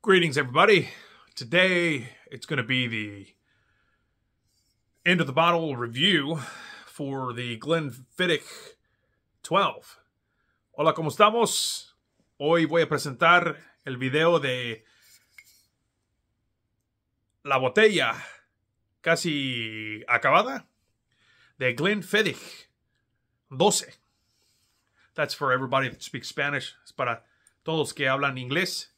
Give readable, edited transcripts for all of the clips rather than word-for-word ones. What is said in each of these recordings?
Greetings, everybody. Today, it's going to be the end of the bottle review for the Glenfiddich 12. Hola, ¿cómo estamos? Hoy voy a presentar el video de la botella casi acabada de Glenfiddich 12. That's for everybody that speaks Spanish. Es para todos que hablan inglés.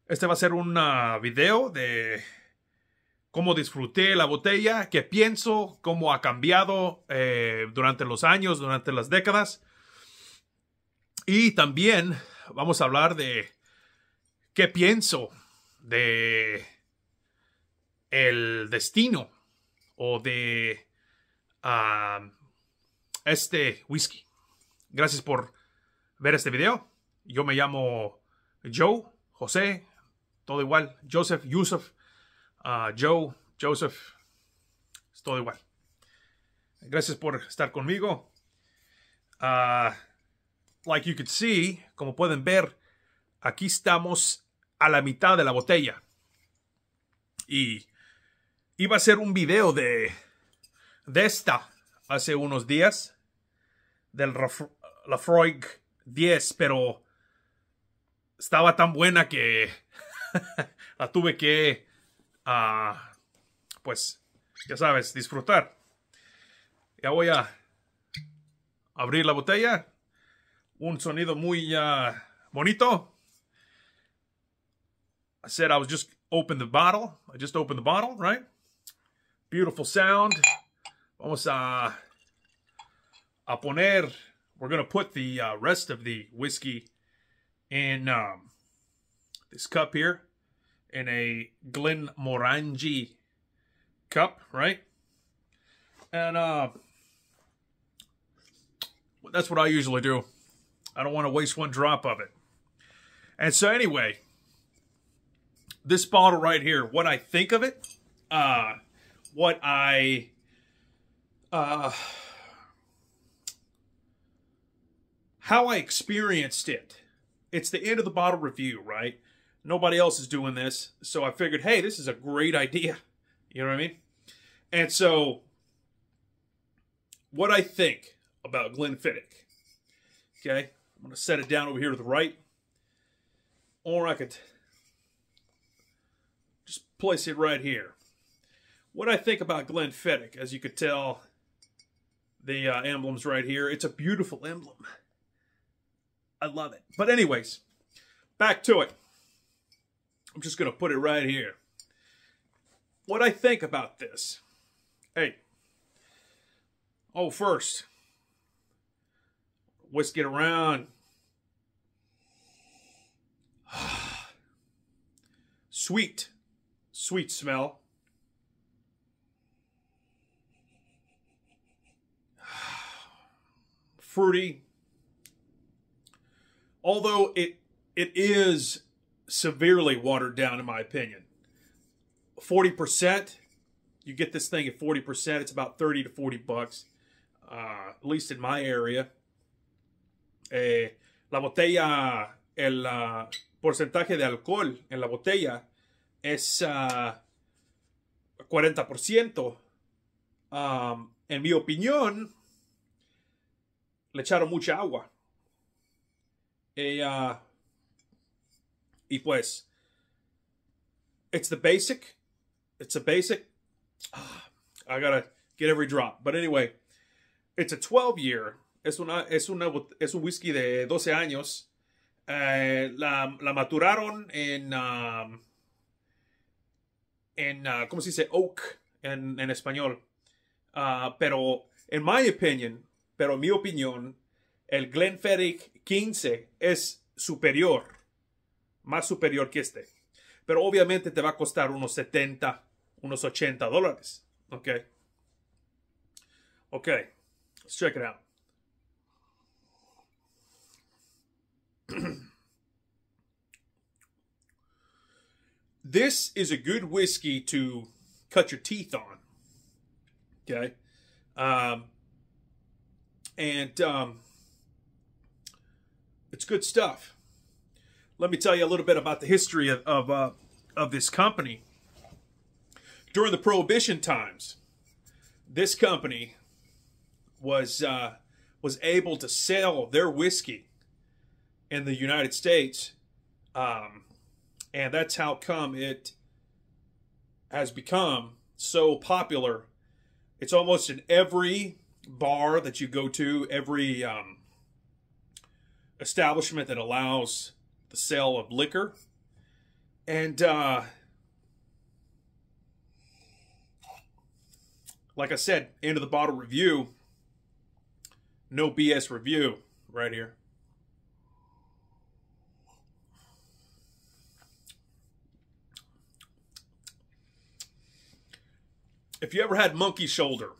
Este va a ser un video de cómo disfruté la botella, qué pienso, cómo ha cambiado durante los años, durante las décadas. Y también vamos a hablar de qué pienso de el destino o de este whisky. Gracias por ver este video. Yo me llamo Joe, José, todo igual. Joseph, Yusuf, Joe, Joseph, es todo igual. Gracias por estar conmigo. Like you could see, como pueden ver, aquí estamos a la mitad de la botella. Y iba a hacer un video de esta hace unos días, del Lafroig 10, pero estaba tan buena que la tuve que, pues, ya sabes, disfrutar. Ya voy a abrir la botella. Un sonido muy bonito. I said I was just open the bottle. I just opened the bottle, right? Beautiful sound. Vamos a poner, we're going to put the rest of the whiskey in this cup here, in a Glenmorangie cup, right? And that's what I usually do. I don't want to waste one drop of it. And so anyway, this bottle right here, what I think of it, what I how I experienced it. It's the end of the bottle review, right? Nobody else is doing this. So I figured, hey, this is a great idea. You know what I mean? And so, what I think about Glenfiddich. Okay? I'm going to set it down over here to the right. Or I could just place it right here. What I think about Glenfiddich, as you could tell, the emblem's right here. It's a beautiful emblem. I love it. But anyways, back to it. I'm just going to put it right here. What I think about this. Hey. Oh, first. Whisk it around. Sweet. Sweet smell. Fruity. Although it is severely watered down, in my opinion. 40%. You get this thing at 40%. It's about 30 to 40 bucks. At least in my area. La botella, el porcentaje de alcohol en la botella es 40%. En mi opinión, le echaron mucha agua. Y pues, it's the basic. It's a basic. I gotta get every drop. But anyway, it's a 12-year. Es un whisky de 12 años. La maturaron en ¿cómo se dice? Oak en español. Pero, en mi opinión, el Glenfiddich 15 es superior. Más superior que este. Pero obviamente te va a costar unos 70, unos 80 dólares. Okay. Okay. Let's check it out. This is a good whiskey to cut your teeth on. Okay. It's good stuff. let me tell you a little bit about the history of this company. During the Prohibition times, this company was able to sell their whiskey in the United States, and that's how come it has become so popular. It's almost in every bar that you go to, every establishment that allows the sale of liquor. And like I said, end of the bottle review. No BS review right here. If you ever had monkey shoulder,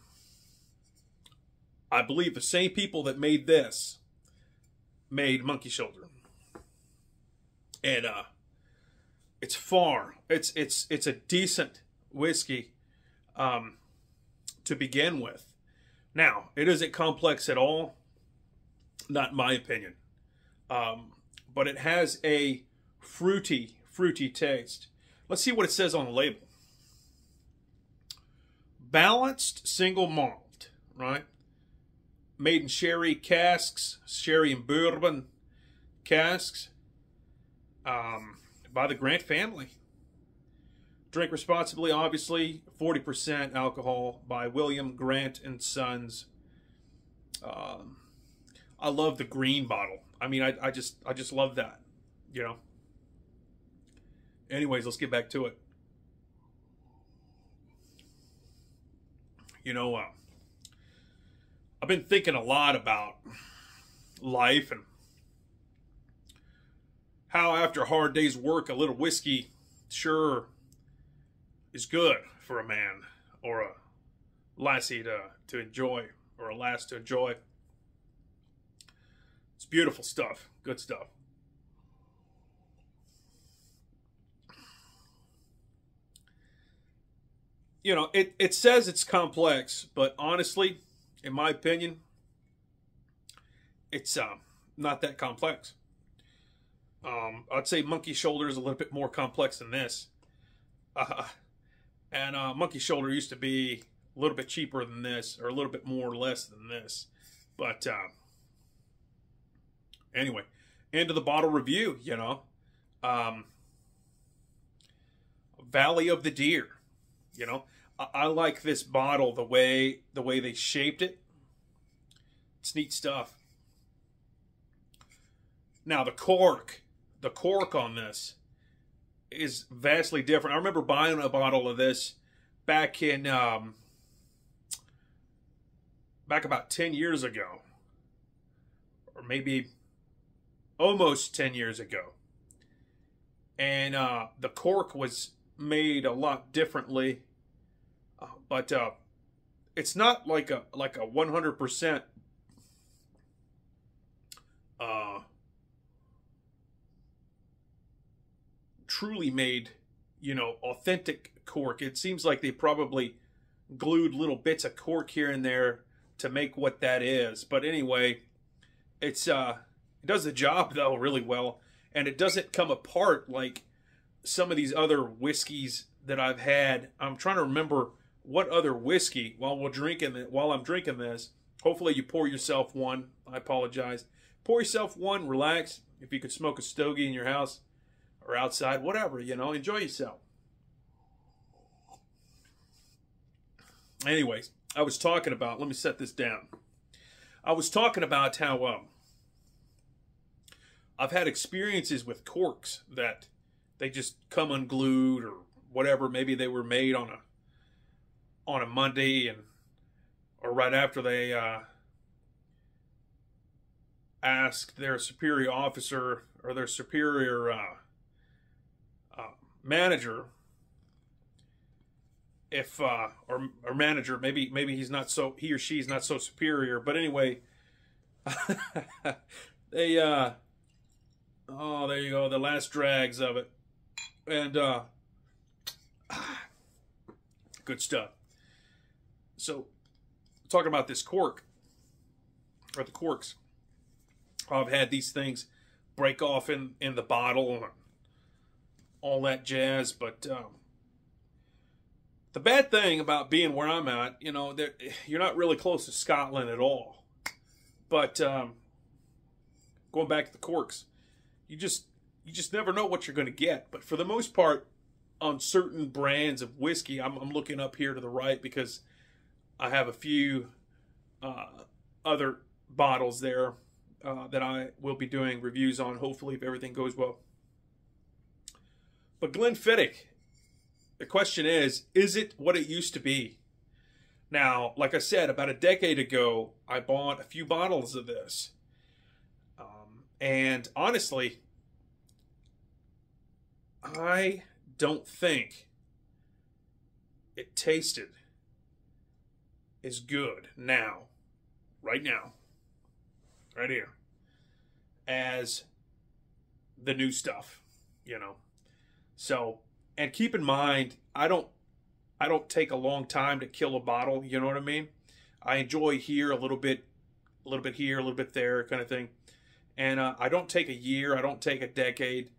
I believe the same people that made this made monkey shoulder. And it's a decent whiskey to begin with. Now, it isn't complex at all, not in my opinion. But it has a fruity taste. Let's see what it says on the label. Balanced single malt, right? Made in sherry casks, sherry and bourbon casks, by the Grant family. Drink responsibly, obviously. 40% alcohol by William Grant and Sons. I love the green bottle. I mean, I just love that, you know. Anyways, let's get back to it. You know, I've been thinking a lot about life and how after a hard day's work, a little whiskey sure is good for a man or a lassie to enjoy, or a lass to enjoy. It's beautiful stuff. Good stuff. You know, it says it's complex, but honestly, in my opinion, it's not that complex. I'd say monkey shoulder is a little bit more complex than this. And monkey shoulder used to be a little bit cheaper than this, or a little bit more or less than this. But anyway, end of the bottle review, you know. Valley of the Deer, you know. I like this bottle, the way they shaped it. It's neat stuff. Now the cork on this is vastly different. I remember buying a bottle of this back in back about 10 years ago, or maybe almost 10 years ago, and the cork was made a lot differently. But it's not like a 100% truly made, you know, authentic cork. It seems like they probably glued little bits of cork here and there to make what that is. But anyway, it does the job though really well, and it doesn't come apart like some of these other whiskeys that I've had. I'm trying to remember what other whiskey while I'm drinking this. Hopefully you pour yourself one. I apologize. Pour yourself one, relax. If you could smoke a stogie in your house or outside, whatever, you know, enjoy yourself. Anyways, I was talking about, let me set this down. I was talking about how I've had experiences with corks that they just come unglued or whatever. Maybe they were made on a Monday, or right after they asked their superior officer or their superior manager if or manager, maybe he or she's not so superior, but anyway, they oh, there you go, the last drags of it, and good stuff. So, talking about this cork, or the corks, I've had these things break off in the bottle and all that jazz. But the bad thing about being where I'm at, you know, you're not really close to Scotland at all. But going back to the corks, you just never know what you're going to get. But for the most part, on certain brands of whiskey, I'm looking up here to the right because I have a few other bottles there that I will be doing reviews on, hopefully, if everything goes well. But Glenfiddich, the question is it what it used to be? Now, like I said, about a decade ago, I bought a few bottles of this. And honestly, I don't think it tasted as good now, right here, as the new stuff, you know. So, and keep in mind, I don't take a long time to kill a bottle, you know what I mean? I enjoy here a little bit here, a little bit there kind of thing. And I don't take a year, I don't take a decade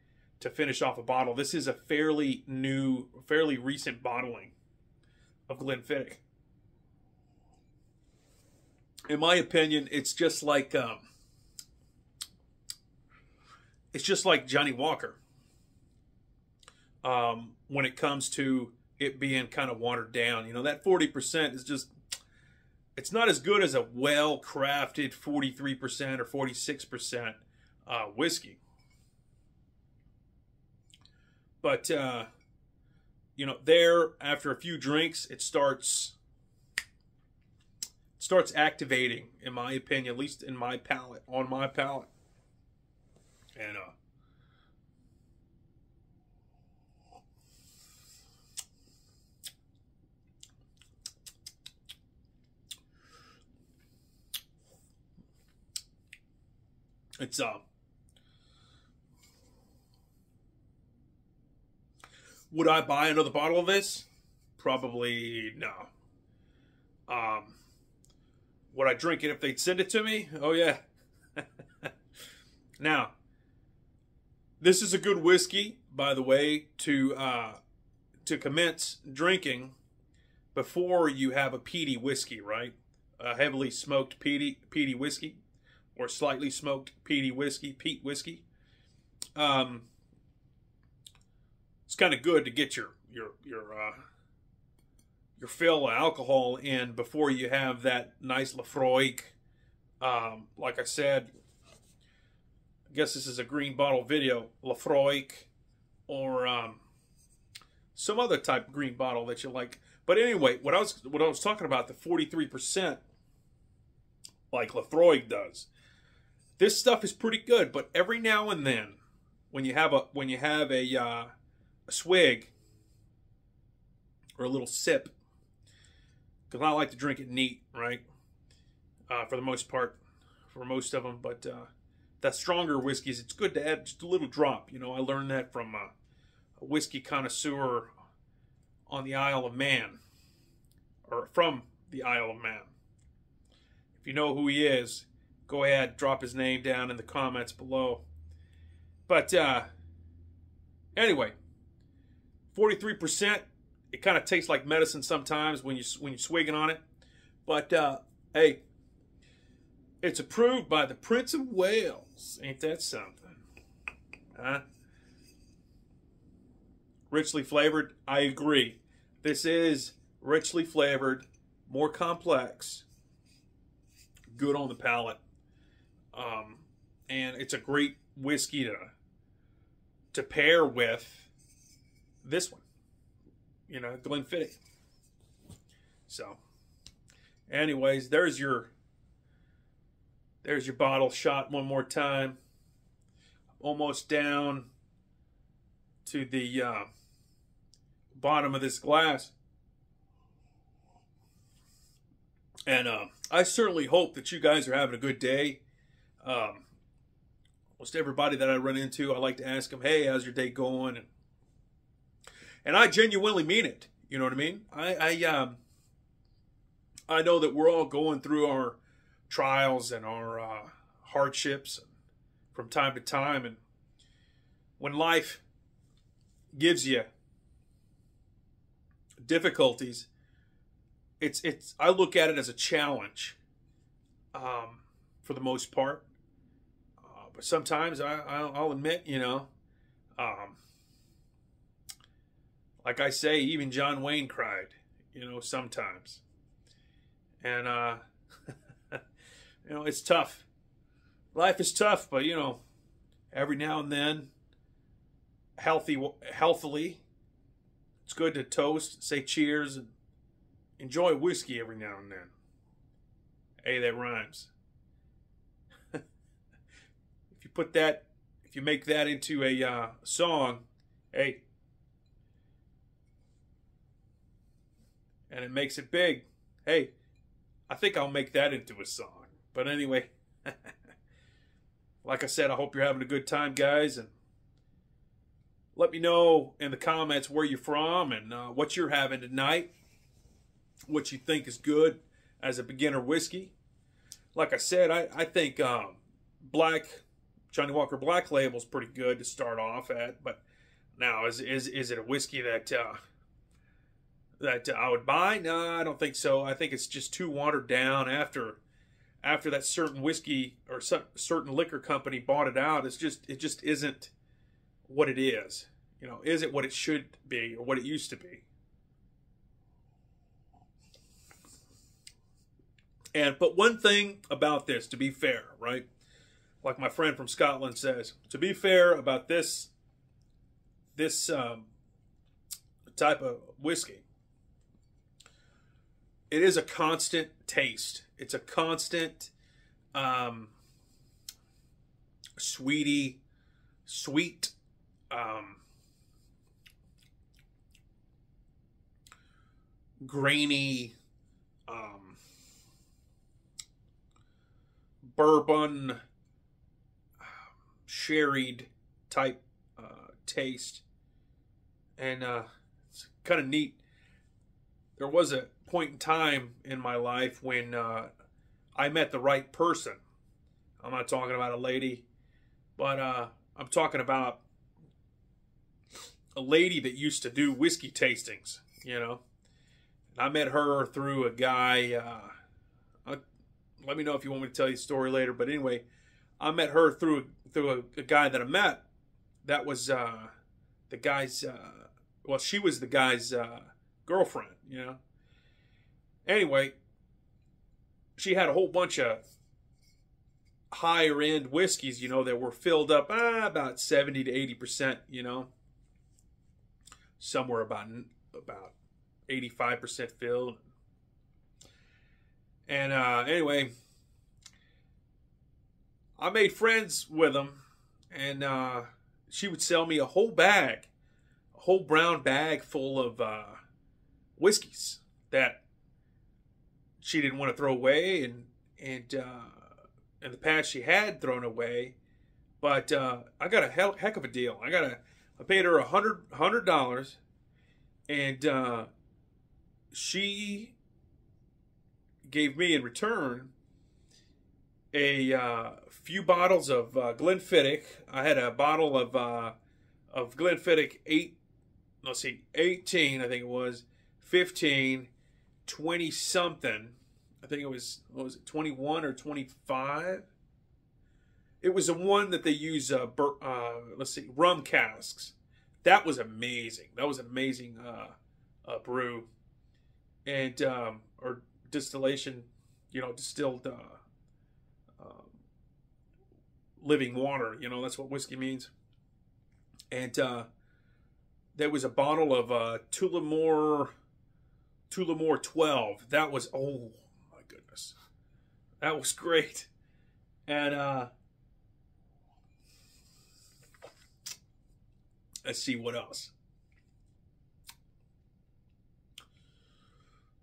to finish off a bottle. This is a fairly new, fairly recent bottling of Glenfiddich. In my opinion, it's just like Johnny Walker. When it comes to it being kind of watered down, you know, that 40% is just, it's not as good as a well-crafted 43% or 46% whiskey. But, you know, there, after a few drinks, it starts activating, in my opinion, at least in my palate, on my palate. And, it's, would I buy another bottle of this? Probably no. Would I drink it if they'd send it to me? Oh, yeah. Now, this is a good whiskey, by the way, to commence drinking before you have a peaty whiskey, right? A heavily smoked peaty whiskey, or slightly smoked peaty whiskey, peat whiskey. It's kind of good to get your fill of alcohol in before you have that nice Lafroig. Like I said, I guess this is a green bottle video, Lafroig, or some other type of green bottle that you like. But anyway, what I was talking about, the 43%, like Lafroig does. This stuff is pretty good, but every now and then, when you have a swig or a little sip, because I like to drink it neat, right? For the most part, for most of them. But that stronger whiskeys, it's good to add just a little drop. You know, I learned that from a whiskey connoisseur on the Isle of Man, or from the Isle of Man. If you know who he is, go ahead, drop his name down in the comments below. But anyway, 43%. It kind of tastes like medicine sometimes when you're swigging on it. But hey, it's approved by the Prince of Wales. Ain't that something? Huh? Richly flavored. I agree. This is richly flavored, more complex, good on the palate, and it's a great whiskey to pair with this one. You know, Glenfiddich. So, anyways, there's your bottle shot one more time. Almost down to the bottom of this glass. And I certainly hope that you guys are having a good day. Almost everybody that I run into, I like to ask them, hey, how's your day going? And I genuinely mean it. You know what I mean? I know that we're all going through our trials and our hardships. from time to time. And when life gives you difficulties, I look at it as a challenge, for the most part. But sometimes I'll admit, like I say, even John Wayne cried, sometimes. And, it's tough. Life is tough, but, every now and then, healthily, it's good to toast, say cheers, and enjoy whiskey every now and then. Hey, that rhymes. If you make that into a song, hey, and it makes it big, hey, I think I'll make that into a song. But anyway, like I said, I hope you're having a good time, guys, and let me know in the comments where you're from and what you're having tonight, what you think is good as a beginner whiskey. Like I said, I think Johnny Walker Black Label is pretty good to start off at. But now, is it a whiskey that I would buy? No, I don't think so. I think it's just too watered down after that certain whiskey or certain liquor company bought it out. It just isn't what it is. Is it what it should be or what it used to be? But one thing about this, to be fair, right? Like my friend from Scotland says, to be fair about this type of whiskey, it is a constant taste. It's a constant sweet, grainy, bourbon, sherried type taste. And it's kind of neat. There was a point in time in my life when I met the right person. I'm not talking about a lady, but I'm talking about a lady that used to do whiskey tastings, I met her through a guy. Let me know if you want me to tell you the story later. But anyway, I met her through a guy that I met. That was the guy's. Well, she was the guy's girlfriend. Anyway, she had a whole bunch of higher end whiskeys, that were filled up about 70 to 80%. Somewhere about 85% filled. And anyway, I made friends with them, and she would sell me a whole brown bag full of whiskeys that she didn't want to throw away, and in the past she had thrown away. But I got a heck of a deal. I paid her $100, and she gave me in return a few bottles of Glenfiddich. I had a bottle of Glenfiddich 18, I think it was, 15, 20 something. I think it was, what was it, 21 or 25? It was the one that they use, rum casks. That was amazing. That was amazing brew. And, or distillation, distilled living water. That's what whiskey means. And there was a bottle of Tullamore 12. That was, oh my goodness, that was great. And let's see what else.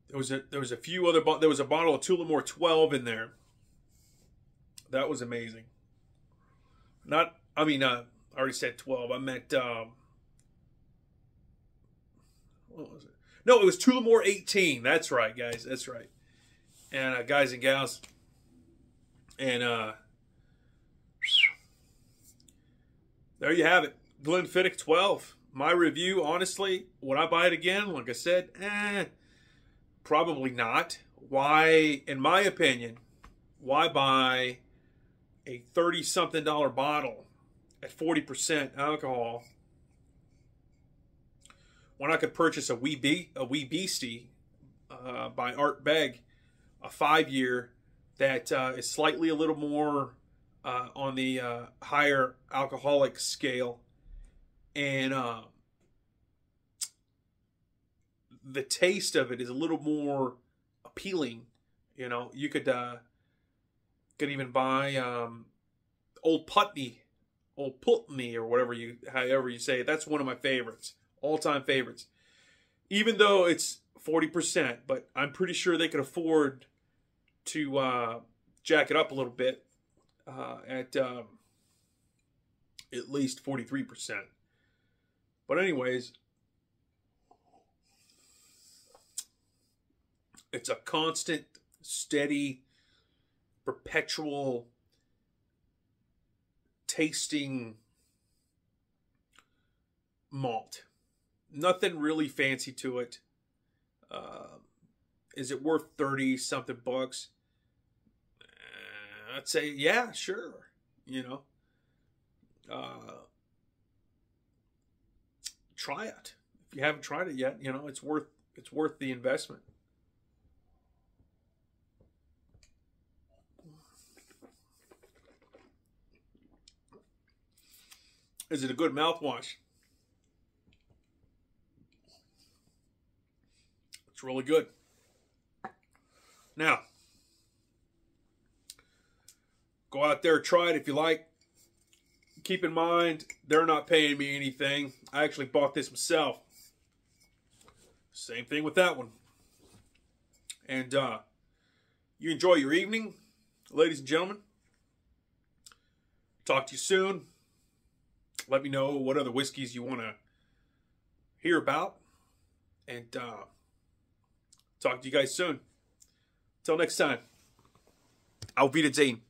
There was a few other there was a bottle of Tullamore 12 in there. That was amazing. I already said 12. I meant what was it? No, it was Tullamore 18. That's right, guys. That's right. And guys and gals. And there you have it. Glenfiddich 12. My review, honestly, would I buy it again? Like I said, probably not. Why, in my opinion, why buy a $30-something bottle at 40% alcohol when I could purchase a Wee Beastie by Art Begg, a 5-year that is slightly a little more on the higher alcoholic scale, and the taste of it is a little more appealing. You know, you could even buy Old Putney, or however you say it. That's one of my favorites, all-time favorites. Even though it's 40%, but I'm pretty sure they could afford to jack it up a little bit at least 43%. But anyways, it's a constant, steady, perpetual tasting malt. Nothing really fancy to it. Is it worth 30-something bucks? I'd say, yeah, sure. You know, try it. If you haven't tried it yet, you know, it's worth the investment. Is it a good mouthwash? It's really good. Now, go out there, try it if you like. Keep in mind, they're not paying me anything. I actually bought this myself. Same thing with that one. And you enjoy your evening, ladies and gentlemen. Talk to you soon. Let me know what other whiskeys you want to hear about. And talk to you guys soon. Till next time. Auf Wiedersehen.